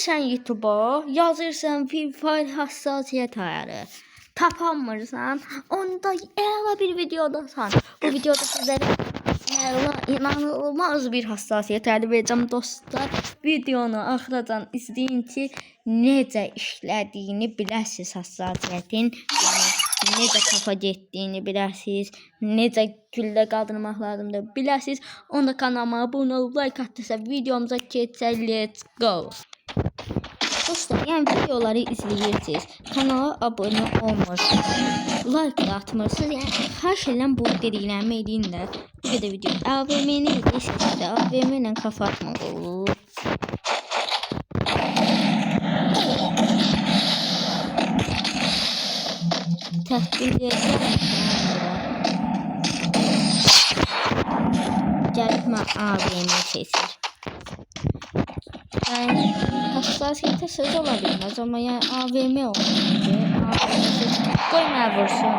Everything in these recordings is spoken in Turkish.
Girsən YouTube'a, yazırsan Free Fire hassasiyet ayarı. Tapanmırsan, onda əla bir videodasan. Bu videoda sizlərə əla, inanılmaz bir hassasiyet ayarı verəcəm dostlar. Videonu axıracan izləyin ki, necə işlədiyini biləsiniz hassasiyetin. Yəni necə kafa getdiyini biləsiniz, necə güllə qaldırmaq lazımdır biləsiniz. Onda kanalıma abunə olub like atdıysa videomuza keçək, let's go. Dostlar, yəni videoları izləyirsiniz, kanala abunə olmursunuz, like da atmırsınız. Yəni xahiş edirəm bu dediklərimi eləyin də. Bu qədər video AVM-ni izləyirsiniz də, AVM ilə kafa atmaq olur. Gəlib mən AVM seçir. Yani hassasiyete söz ola bilmez ama yani AVM olmalı. Koymaya vursun.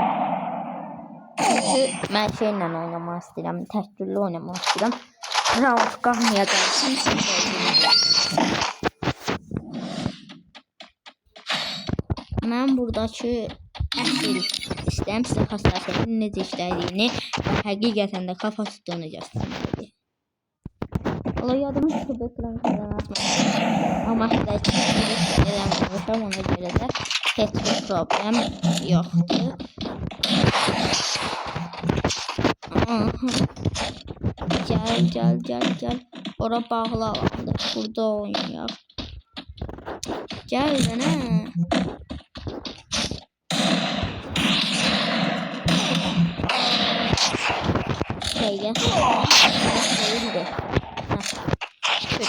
Çünkü ben şeyle oynamak istedim. Təhkürlü oynamak istedim. Rauf qalmayacaksın. Ben buradaki əsl istəyəm sizə hassasiyetin necə işlədiyini və həqiqətən də kafa tutduğunu göstərməliyim. Ola yadımı çıxıb ekran atmadım. Ama hələ ki eləməmişəm, ona görə də heç bir problem yoxdur. Gel. Ora bağlı alandır. Burada oynayaq. Gel mənə. Gel.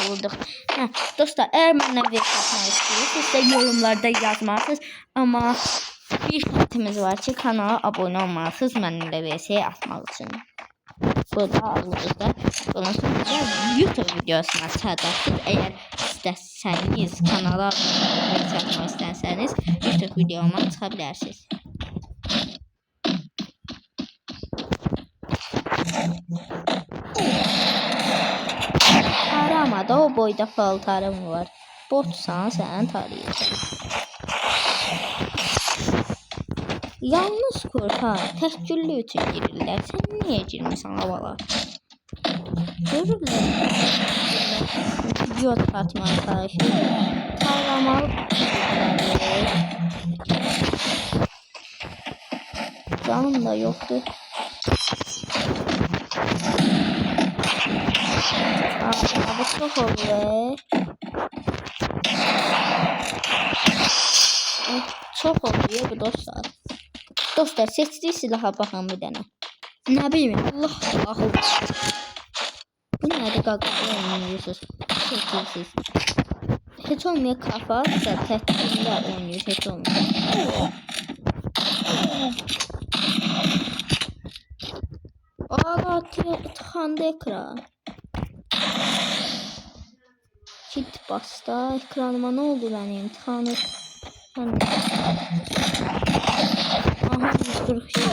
Vurduk. Dostlar, eğer mənimle video atmak istiyorsanız yorumlarda yazmalısınız. Ama bir şartımız var ki kanala abone olmalısınız mənimle VS atmak için. Burada ağzınızda bunun sonra YouTube videosuna çağıracaksınız. Eğer istəsəniz kanala VS atmak istəsəniz YouTube videoma çıxabilirsiniz. Aramada o boyda paltarım var. Botsan sen tarayacağım. Yalnız kurtar. Təhkürlü üçün girirlər. Sen niye girmirsən havalar? Görürlər. Yod atmağı karşı. Taramalı. Canım da yoktu. Bu çok oluyor. Çok oluyor bu dostlar. Dostlar, seçtiği silaha baxın bir dənə. Ne bileyim, Allah. Bu nədir qaqalı oynuyorsunuz? Seçirsiniz. Heç olmuyor kafa atsa təhkürlə oynuyor, heç olmuyor. Aa, tıxandı ekran. Kit basta ekranıma ne oldu benim tıkanır. Aha 140 şey.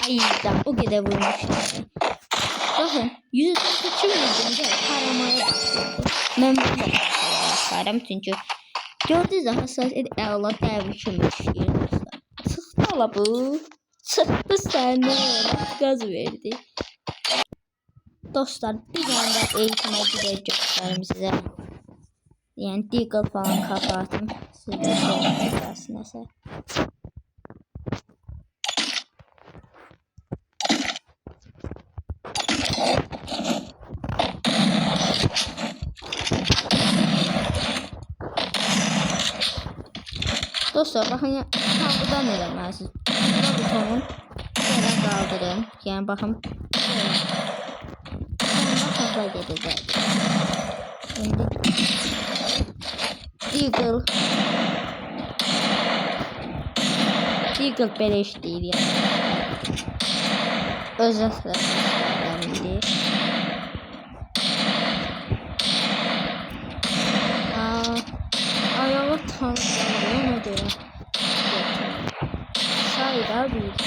Ay o kadar vurmuştum. Bakın 142 vurdum da taramaya başladı. Ben bunu başlarım çünkü gördüğünüz zaman hassasiyet əla dəvişilmiş yerdir. Çıxdı ala bu. Çıxdı sənə gaz verdi. Dostlar, bir anda eğitime gidelim gösterim size. Yani Deagle falan kapatım. Size neyse. Dostlar, bakın ya, buradan ne demezsiniz? Bu butonun şöyle kaldırın. Yani bakın. Kafa gedəcək. Şimdi Deagle belə işləyir yəni. Öz əslərimdir. Ayağı tanrıdır, ona görə. Sayıda büyük.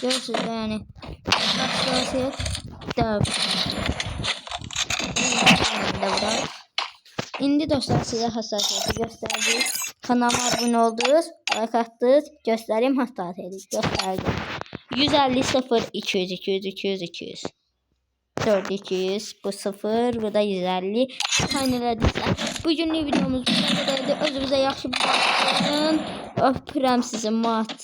Görürsünüz yani. hassasiyet 4. İndi dostlar size hassasiyeti gösterdik. Kanalıma abone oldunuz, like attınız. Göstereyim hassasiyeti. Gösterdim. 150 0 200 200 200 200. 4 200 bu 0 bu da 150 taneledik. Bugünlük videomuz bu kadardı. Özünüze yaxşı bakın. Öpürəm sizi mat.